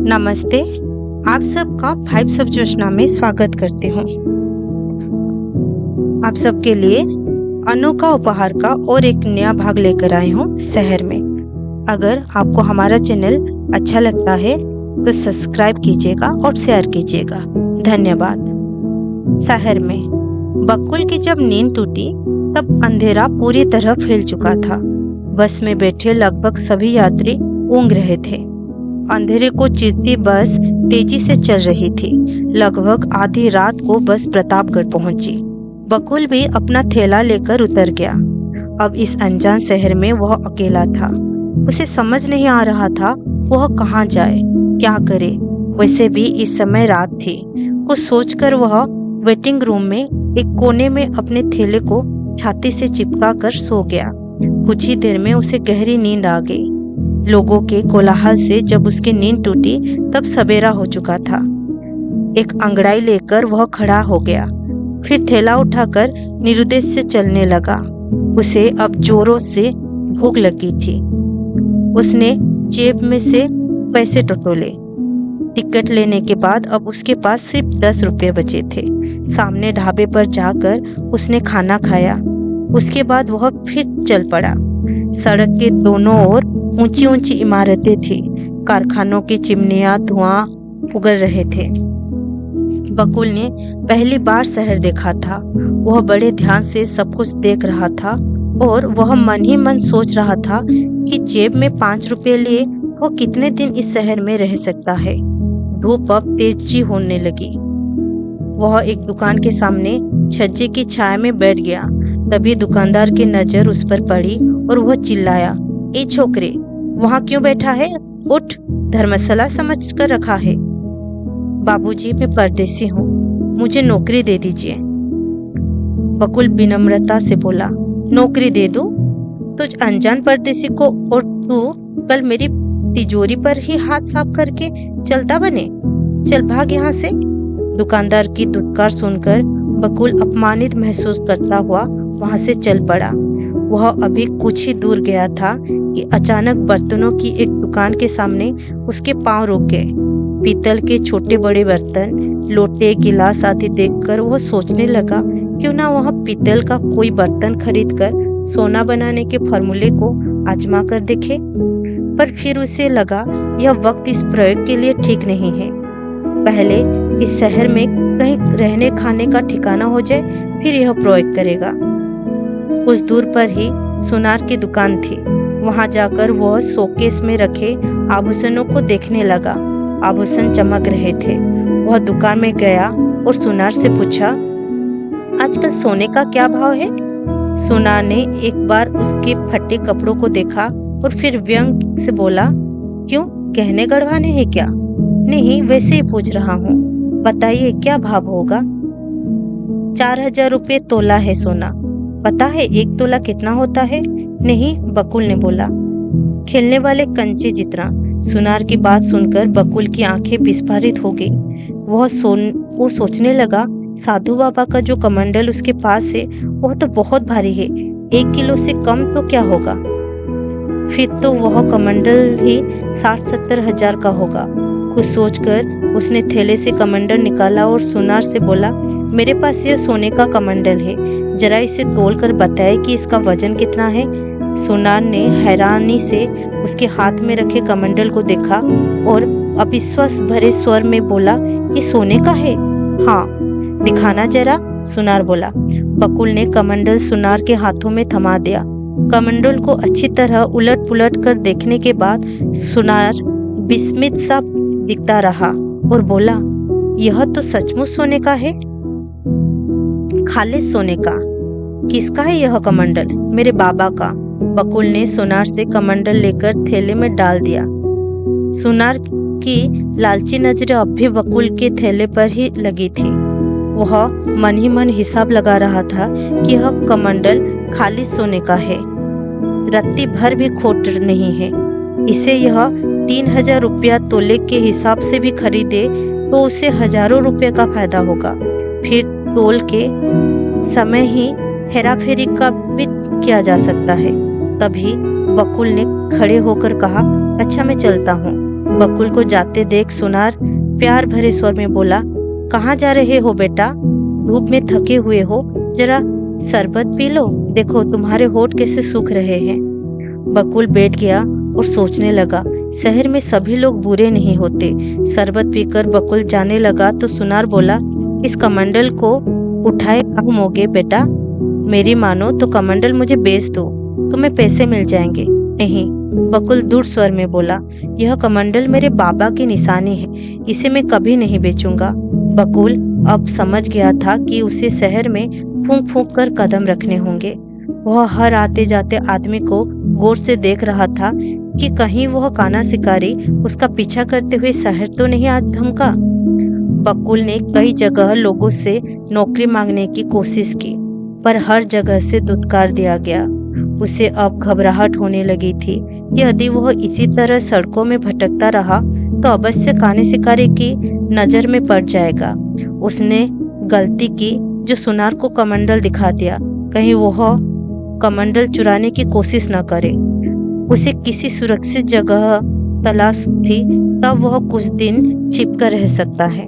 नमस्ते। आप सबका वाइब्स ऑफ जोशना में स्वागत करती हूँ। आप सबके लिए अनोखा उपहार का और एक नया भाग लेकर आई हूँ शहर में। अगर आपको हमारा चैनल अच्छा लगता है तो सब्सक्राइब कीजिएगा और शेयर कीजिएगा। धन्यवाद। शहर में बकुल की जब नींद टूटी तब अंधेरा पूरी तरह फैल चुका था। बस में बैठे लगभग सभी यात्री ऊँघ रहे थे। अंधेरे को चीरती बस तेजी से चल रही थी। लगभग आधी रात को बस प्रतापगढ़ पहुंची। बकुल भी अपना थैला लेकर उतर गया। अब इस अनजान शहर में वह अकेला था। उसे समझ नहीं आ रहा था वह कहाँ जाए, क्या करे। वैसे भी इस समय रात थी। कुछ सोचकर वह वेटिंग रूम में एक कोने में अपने थैले को छाती से चिपका कर सो गया। कुछ ही देर में उसे गहरी नींद आ गई। लोगों के कोलाहल से जब उसकी नींद टूटी तब सवेरा हो चुका था। एक अंगड़ाई लेकर वह खड़ा हो गया, फिर थैला उठाकर निरुद्देश से चलने लगा। उसे अब जोरों से भूख लगी थी। उसने जेब में से पैसे टटोले। टिकट लेने के बाद अब उसके पास सिर्फ 10 रुपये बचे थे। सामने ढाबे पर जाकर उसने खाना खाया। उसके बाद वह फिर चल पड़ा। सड़क के दोनों ओर ऊंची ऊंची इमारतें थी। कारखानों की चिमनियां धुआं उगल रहे थे। बकुल ने पहली बार शहर देखा था। वह बड़े ध्यान से सब कुछ देख रहा था और वह मन ही मन सोच रहा था कि जेब में 5 रुपये लिए वो कितने दिन इस शहर में रह सकता है। धूप अब तेजी होने लगी। वह एक दुकान के सामने छज्जे की छाया में बैठ गया। तभी दुकानदार की नजर उस पर पड़ी और वह चिल्लाया, ए छोकरे, वहां क्यों बैठा है? उठ, धर्मशाला समझ कर रखा है। बाबूजी, मैं परदेसी हूँ, मुझे नौकरी दे दीजिए। बकुल विनम्रता से बोला, नौकरी दे दूं? तुझ अनजान परदेसी को और तू कल मेरी तिजोरी पर ही हाथ साफ करके चलता बने। चल भाग यहाँ से। दुकानदार की धुतकार सुनकर बकुल अपमानित महसूस करता हुआ वहां से चल पड़ा। वह अभी कुछ ही दूर गया था कि अचानक बर्तनों की एक दुकान के सामने उसके पांव रुक गए। पीतल के छोटे बड़े बर्तन, लोटे, गिलास आदि देखकर वह सोचने लगा क्यों ना वह पीतल का कोई बर्तन खरीदकर सोना बनाने के फॉर्मूले को आजमा कर देखे। पर फिर उसे लगा यह वक्त इस प्रयोग के लिए ठीक नहीं है। पहले इस शहर में कहीं रहने खाने का ठिकाना हो जाए, फिर यह प्रयोग करेगा। कुछ दूर पर ही सुनार की दुकान थी। वहां जाकर वह शोकेस में रखे आभूषणों को देखने लगा। आभूषण चमक रहे थे। वह दुकान में गया और सुनार से पूछा, आजकल सोने का क्या भाव है? सुनार ने एक बार उसके फटे कपड़ों को देखा और फिर व्यंग से बोला, क्यों, गहने गढ़वाने हैं क्या? नहीं, वैसे ही पूछ रहा हूँ। बताइए क्या भाव होगा? 4000 रुपये तोला है सोना। पता है 1 तोला कितना होता है? नहीं, बकुल ने बोला, खेलने वाले कंचे जितना। सुनार की बात सुनकर बकुल की आंखें विस्फारित हो गई। वो सोचने लगा, साधु बाबा का जो कमंडल उसके पास है वह तो बहुत भारी है। 1 किलो से कम तो क्या होगा? फिर तो वह कमंडल ही 60-70 हजार का होगा। कुछ सोचकर उसने थैले से कमंडल निकाला और सुनार से बोला, मेरे पास यह सोने का कमंडल है, जरा इसे तोल कर बताए कि इसका वजन कितना है। सुनार ने हैरानी से उसके हाथ में रखे कमंडल को देखा और अविश्वास भरे स्वर में बोला, ये सोने का है? हाँ, दिखाना जरा, सुनार बोला। बकुल ने कमंडल सुनार के हाथों में थमा दिया। कमंडल को अच्छी तरह उलट पुलट कर देखने के बाद सुनार विस्मित सा दिखता रहा और बोला, यह तो सचमुच सोने का है, खालिस सोने का। किसका है यह कमंडल? मेरे बाबा का। बकुल ने सुनार से कमंडल लेकर थैले में डाल दिया। सुनार की लालची नजरें अब भी बकुल के थैले पर ही लगी थी। वह मन ही मन हिसाब लगा रहा था कि यह कमंडल खालिस सोने का है, रत्ती भर भी खोट नहीं है। इसे यह 3000 रुपया तोले के हिसाब से भी खरीदे तो उसे हजारों रुपये का फायदा होगा। फिर तोल के समय ही हेरा फेरी का भी किया जा सकता है। तभी बकुल ने खड़े होकर कहा, अच्छा मैं चलता हूँ। बकुल को जाते देख सुनार प्यार भरे स्वर में बोला, कहाँ जा रहे हो बेटा? धूप में थके हुए हो, जरा शरबत पी लो, देखो तुम्हारे होठ कैसे सूख रहे हैं। बकुल बैठ गया और सोचने लगा, शहर में सभी लोग बुरे नहीं होते। शरबत पीकर बकुल जाने लगा तो सुनार बोला, इस कमंडल को उठाए कहाँ मोगे बेटा? मेरी मानो तो कमंडल मुझे बेच दो, तुम्हें पैसे मिल जाएंगे। नहीं, बकुल दृढ़ स्वर में बोला, यह कमंडल मेरे बाबा की निशानी है, इसे मैं कभी नहीं बेचूंगा। बकुल अब समझ गया था कि उसे शहर में फूंक फूंक कर कदम रखने होंगे। वह हर आते जाते आदमी को गौर से देख रहा था कि कहीं वह काना शिकारी उसका पीछा करते हुए शहर तो नहीं आ धमका। बकुल ने कई जगह लोगों से नौकरी मांगने की कोशिश की, पर हर जगह से दुत्कार दिया गया। उसे अब घबराहट होने लगी थी कि यदि वह इसी तरह सड़कों में भटकता रहा तो अवश्य काने शिकारी की नजर में पड़ जाएगा। उसने गलती की जो सुनार को कमंडल दिखा दिया, कहीं वह कमंडल चुराने की कोशिश न करे। उसे किसी सुरक्षित जगह तलाश थी, तब वह कुछ दिन छिपकर रह सकता है।